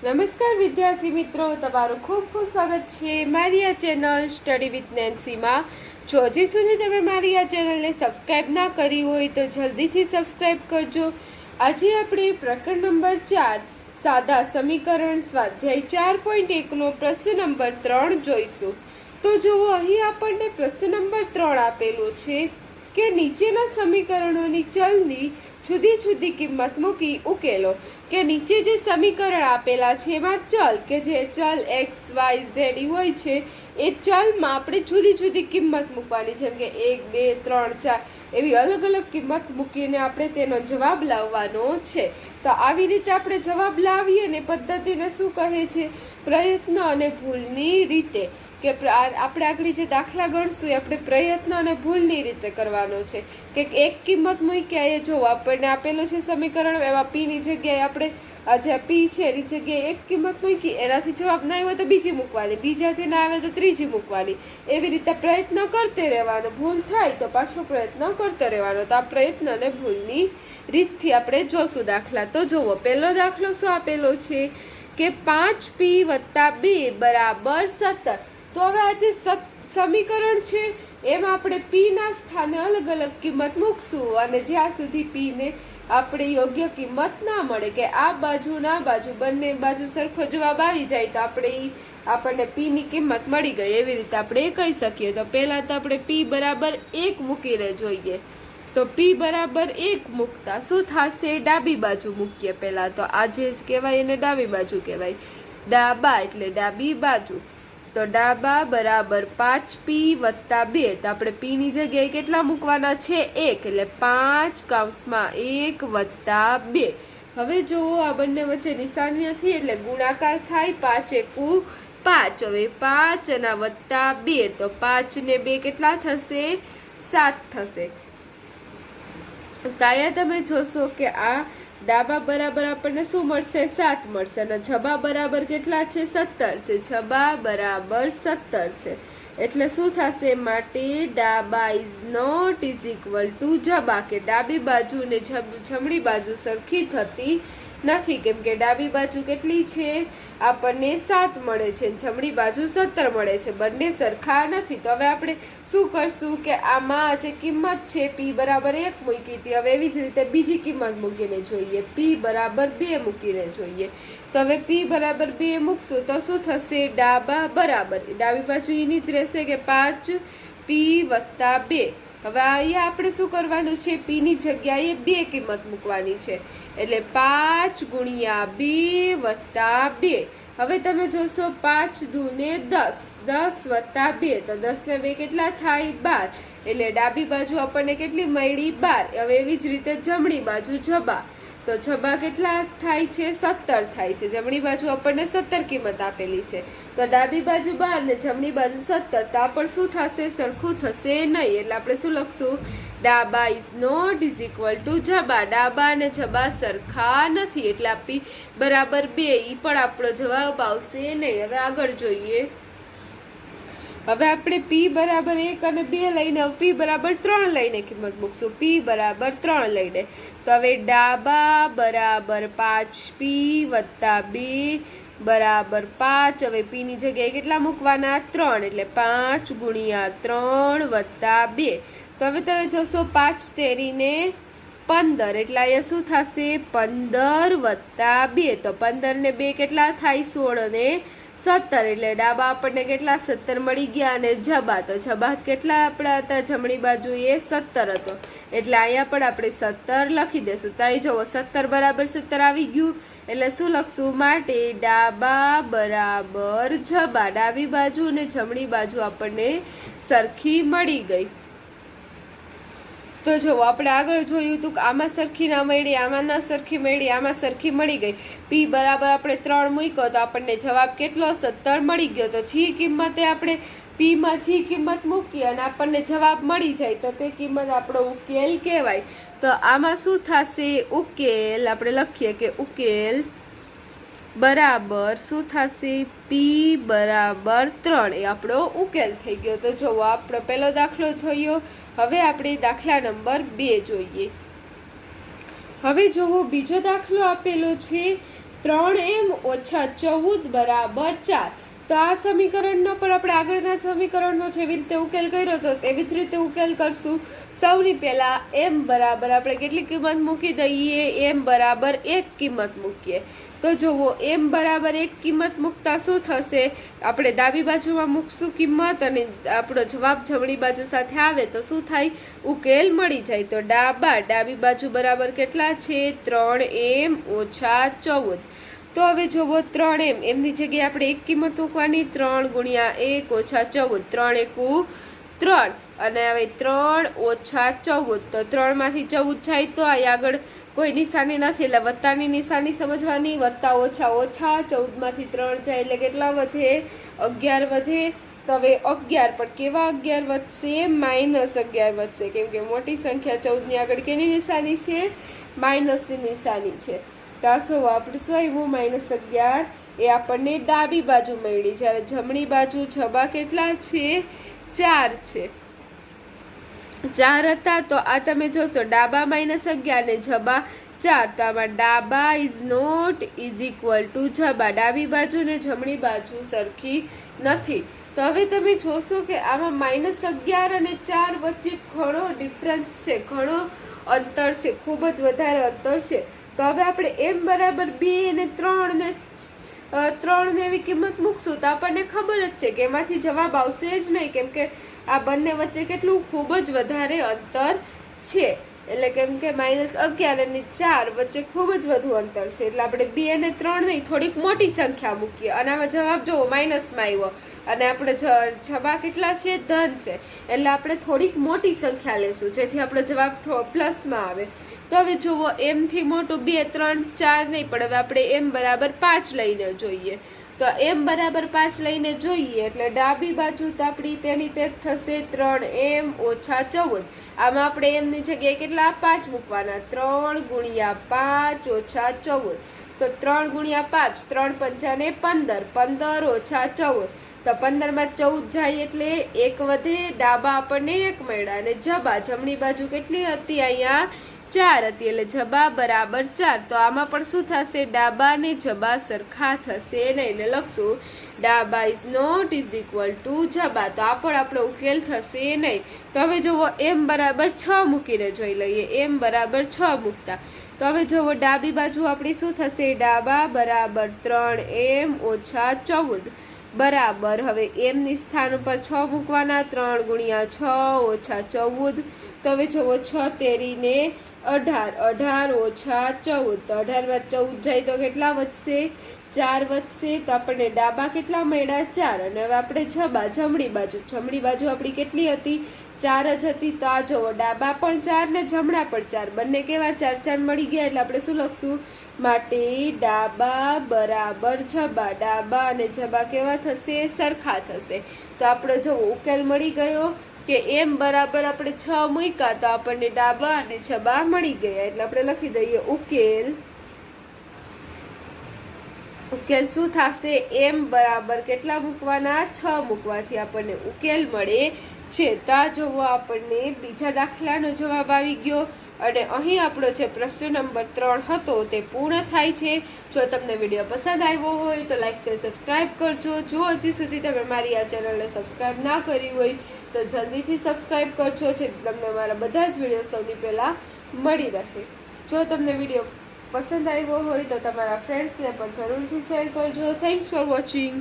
નમસ્કાર વિદ્યાર્થી મિત્રો, તમારું ખૂબ ખૂબ સ્વાગત છે મારી આ ચેનલ સ્ટડી વિથ નેન્સીમાં। જો હજી સુધી તમે મારી આ ચેનલને સબસ્ક્રાઇબ ના કરી હોય તો જલ્દીથી સબસ્ક્રાઇબ કરજો। આજે આપણે પ્રકરણ નંબર 4 સાદા સમીકરણ સ્વાધ્યાય 4.1નો પ્રશ્ન નંબર 3 જોઈશું। તો જુઓ, અહીં આપણને પ્રશ્ન નંબર 3 આપેલો છે કે નીચેના સમીકરણોની ચલની જુદી જુદી કિંમત મૂકી ઉકેલો। કે નીચે જે સમીકરણ આપેલા છે એમાં ચલ કે જે ચલ x y z હોય છે એ ચલમાં આપણે જુદી જુદી કિંમત મૂકવાની, જેમ કે 1 2 3 4 એવી અલગ અલગ કિંમત મૂકીને આપણે તેનો જવાબ લાવવાનો છે। તો આવી રીતે આપણે જવાબ લાવીએ ને પદ્ધતિને શું કહે છે? પ્રયત્ન અને ભૂલની રીતે। કે આપણે આગળ જે દાખલા ગણશું એ આપણે પ્રયત્ન અને ભૂલની રીતે કરવાનો છે। કે એક કિંમત મૂક્યા, એ જો આપણને આપેલું છે સમીકરણ, એમાં p ની જગ્યાએ આપણે આ જે p છે એની જગ્યાએ એક કિંમત મૂકી, એનાથી જવાબ ના આવ્યો તો બીજી મૂકવાની, બીજાથી ના આવે તો ત્રીજી મૂકવાની। એવી રીતે પ્રયત્ન કરતે રહેવાનો, ભૂલ થાય તો પાછો પ્રયત્ન કરતો રહેવાનો। તો આ પ્રયત્ન અને ભૂલની રીતથી આપણે જોશું દાખલા। તો જુઓ, પહેલો દાખલો શું આપેલો છે કે 5p + 2 = 17। તો હવે આ જે સમીકરણ છે એમાં આપણે p ના સ્થાને અલગ અલગ કિંમત મૂકશું, અને જ્યાં સુધી p ને આપણે યોગ્ય કિંમત ના મળે, કે આ બાજુ ના બાજુ બંને બાજુ સરખો જવાબ આવી જાય તો આપણને p ની કિંમત મળી ગઈ, એવી રીતે આપણે કહી શકીએ। તો પહેલા તો આપણે p = 1 મૂકીને જોઈએ। તો p = 1 મૂકતા શું થશે? ડાબી બાજુ મૂકીએ પહેલા। તો આ જે કહેવાય એને ડાબી બાજુ કહેવાય, ડાબા એટલે ડાબી બાજુ। તો ડાબા બરાબર 5p + 2। તો આપણે p ની જગ્યાએ કેટલા મૂકવાના છે? 1, એટલે 5 કૌંસમાં 1 + 2। હવે જુઓ, આ બંને વચ્ચે નિશાની નથી એટલે ગુણાકાર થાય, 5 એકુ 5। હવે 5 અને +2, તો 5 ને 2 કેટલા થશે? 7 થશે। તો અહીંયા તમે જોશો કે આ ડાબા બરાબર આપણને શું મળશે? 7 મળશે, અને જબા બરાબર કેટલા છે? 17 છે। જબા બરાબર 17 છે એટલે શું થશે? માટે ડાબા ઇઝ નોટ = જબા, કે ડાબી બાજુ ને જમણી બાજુ સરખી થતી નથી, કેમ કે ડાબી બાજુ કેટલી છે? આપણને 7 મળે છે, જમણી બાજુ 17 મળે છે, બંને સરખા નથી। તો હવે આપણે શું કરશું કે આમાં જે કિંમત છે p = 1 મૂકી હતી, હવે એવી જ રીતે બીજી કિંમત મૂકીને જોઈએ, p = 2 મૂકીને જોઈએ। તો હવે p = 2 મૂકશું તો શું થશે? ડાબા બરાબર ડાબી બાજુ એની જ રહેશે કે 5p + 2। હવે અહીંયા આપણે શું કરવાનું છે? p ની જગ્યાએ 2 કિંમત મૂકવાની છે, એટલે 5 × 2 + 2। હવે તમે જોશો 5 × 2 = 10, 10 + 2, તો 10 ને 2 કેટલા થાય? 12, એટલે ડાબી બાજુ આપણને કેટલી મળી? 12। હવે એવી જ રીતે જમણી બાજુ જબા, તો જબા કેટલા થાય છે? 17 થાય છે, જમણી બાજુ આપણને 17 કિંમત આપેલી છે। તો ડાબી બાજુ 12 ને જમણી બાજુ 17, તો આ પણ શું થશે? સરખું થશે નહીં, એટલે આપણે શું લખશું? ડાબા ઇઝ નોટ = જબા, ડાબા અને જબા સરખા નથી, એટલે p = 2 ઈ પણ આપણો જવાબ આવશે નહીં। હવે આગળ જોઈએ। હવે આપણે p = 1 અને 2 લઈને p = 3 લઈને કિંમત મૂકશું, p = 3 લઈને। તો હવે ડાબા બરાબર 5p + 2 = 5। હવે p ની જગ્યાએ કેટલા મૂકવાના? 3, એટલે 5 × 3 + 2। તો હવે તમે જોશો 5 તેરીને 15, એટલે અહીંયા શું થશે? 15 + 2, તો 15 ને 2 કેટલા થાય? 16 ને 17, એટલે ડાબા આપણને કેટલા? 17 મળી ગયા, અને જબા, તો જબા કેટલા આપણા હતા? જમણી બાજુ એ 17 હતો, એટલે અહીંયા પણ આપણે 17 લખી દેશું। તો અહીં જુઓ 17 = 17 આવી ગયું, એટલે શું લખશું? માટે ડાબા બરાબર જબા, ડાબી બાજુ અને જમણી બાજુ આપણને સરખી મળી ગઈ। તો જો આપણે આગળ જોયું હતું કે આમાં સરખી ના મળી, આમાં ના સરખી મળી, આમાં સરખી મળી ગઈ। p બરાબર આપણે 3 મૂક્યો તો આપણને જવાબ કેટલો? 17 મળી ગયો। તો જી કિંમતે આપણે p માં જી કિંમત મૂકી અને આપણને જવાબ મળી જાય તો તે કિંમત આપણો ઉકેલ કહેવાય। તો આમાં શું થશે? ઉકેલ આપણે લખીએ કે ઉકેલ બરાબર શું થશે? p = 3 એ આપણો ઉકેલ થઈ ગયો। તો જો આપણો પહેલો દાખલો થયો। હવે આપણે દાખલા નંબર 2 જોઈએ। હવે જુઓ, બીજો દાખલો આપેલો છે 3m ઓછા 14 બરાબર 4. તો આ સમીકરણનો પણ આપણે આગળના સમીકરણનો જેવી રીતે ઉકેલ કર્યો હતો તેવી જ રીતે ઉકેલ કરશું. સૌથી પહેલા m બરાબર આપણે કેટલી કિંમત મૂકી દઈએ, m બરાબર 1 કિંમત મૂકીએ. તો જુઓ m બરાબર 1 કિંમત મૂકતા શું થશે, આપણે ડાબી બાજુમાં મૂકશું કિંમત અને આપણો જવાબ જમણી બાજુ સાથે આવે તો શું થાય, ઉકેલ મળી જાય. તો ડાબી બાજુ બરાબર કેટલા છે, 3m ઓછા 14. તો હવે જુઓ 3m, એમની જગ્યાએ આપણે 1 કિંમત મૂકવાની, 3 ગુણ્યા 1 ઓછા 14, 3 એકુ 3 અને હવે 3 ઓછા 14. તો 3 માંથી 14 જાય તો આ આગળ કોઈ નિશાની નથી એટલે વત્તાની નિશાની સમજવાની. વત્તા ઓછા ઓછા, 14 માંથી 3 જાય એટલે કેટલા વધે, 11 વધે. તો હવે 11 પણ કેવા 11 વધશે, -11 વધશે, કેમ કે મોટી સંખ્યા 14 ની આગળ કેની નિશાની છે, માઇનસની નિશાની છે. તો આ શું આપણે શું આવ્યું, -11. એ આપણને ડાબી બાજુ મળી. જ્યારે જમણી બાજુ જબા કેટલા છે, 4 છે. 4 હતા તો આ તમે જોશો ડાબા -11 ને જબા 4. તો આમાં ડાબા is not is equal to જબા. ડાબી બાજુ ને જમણી બાજુ સરખી નથી. તો હવે તમે જોશો કે આમાં -11 અને 4 વચ્ચે ઘણો ડિફરન્સ છે, ઘણો અંતર છે, ખૂબ જ વધારે અંતર છે. તો હવે આપણે m બરાબર 2 અને 3 ને એવી કિંમત મૂકશું તો આપણને ખબર જ છે કે એમાંથી જવાબ આવશે જ નહીં, કેમ કે આ બંને વચ્ચે કેટલું ખૂબ જ વધારે અંતર છે. એટલે કેમ કે -11 અને 4 વચ્ચે ખૂબ જ વધુ અંતર છે. એટલે આપણે 2 અને 3 નહીં, થોડીક મોટી સંખ્યા મૂકીએ અને આમાં જવાબ જુઓ માઇનસમાં આવ્યો અને આપણે જવાબ કેટલા છે, ધન છે. એટલે આપણે થોડીક મોટી સંખ્યા લેશું જેથી આપણો જવાબ પ્લસમાં આવે. તો હવે જુઓ m થી મોટું 2, 3, 4 નહીં, પણ હવે આપણે m બરાબર 5 લઈને જોઈએ. તો m બરાબર 5 લઈને જોઈએ એટલે ડાબી બાજુ તો આપણી તેની તે થશે 3m ઓછા 14. આમાં આપણે m ની જગ્યાએ કેટલા 5 મૂકવાના, 3 ગુણ્યા 5 ઓછા 14. તો 3 ગુણ્યા 5, 3 પંચાને 15, 15 ઓછા 14. તો 15 માં 14 જાય એટલે 1 વધે, ડાબા આપણને 1 મળ્યા અને જબા જમણી બાજુ કેટલી હતી, અહીંયા 4 હતી એટલે જબા બરાબર 4. તો આમાં પણ શું થશે, ડાબા ને જબા સરખા થશે નહીં. એટલે લખશું ડાબા is not is equal to જબા. તો આ પણ આપણો ઉકેલ થશે નહીં. તો હવે જુઓ m બરાબર 6 મૂકીને જોઈ લઈએ. m બરાબર 6 મૂકતા તો હવે જુઓ ડાબી બાજુ આપણી શું થશે, ડાબા બરાબર 3m ઓછા 14 બરાબર. હવે m ની સ્થાન ઉપર 6 મૂકવાના, 3 ગુણ્યા 6 ઓછા 14. તો હવે જુઓ 6 તેરીને 18, 18 ઓછા 14. તો 18 માં 14 જાય તો કેટલા વધશે, 4 વધશે. તો આપણને ડાબા કેટલા મળ્યા, 4. અને હવે આપણે જબા જમણી બાજુ આપણી કેટલી હતી, 4 જ હતી. તો આ જુઓ ડાબા પણ 4 ને જમણા પણ 4, બંને કેવા 4 4 મળી ગયા. એટલે આપણે શું લખશું, માટે ડાબા બરાબર જબા. ડાબા અને જબા કેવા થશે, સરખા થશે. તો આપણો જો ઉકેલ મળી ગયો કે m બરાબર આપણે 6 મૂક્યા તો આપણને ડાબા અને જબા મળી ગયા. એટલે આપણે લખી દઈએ ઉકેલ શું થશે, m બરાબર કેટલા મૂકવાના, 6 મૂકવાથી આપણને ઉકેલ મળે છે. તો આ જોવો આપણને બીજા દાખલાનો જવાબ આવી ગયો અને અહીં આપણો જે પ્રશ્ન નંબર 3 હતો તે પૂર્ણ થાય છે. જો તમને વિડીયો પસંદ આવ્યો હોય તો લાઈક શેર સબસ્ક્રાઈબ કરજો. જો હજી સુધી તમે મારી આ ચેનલને સબસ્ક્રાઈબ ના કરી હોય તો જલ્દીથી સબસ્ક્રાઈબ કરજો જેથી તમને મારા બધા જ વિડીયો સૌથી પહેલાં મળી રહે. જો તમને વિડીયો પસંદ આવ્યો હોય તો તમારા ફ્રેન્ડ્સને પણ જરૂરથી શેર કરજો. Thanks for watching.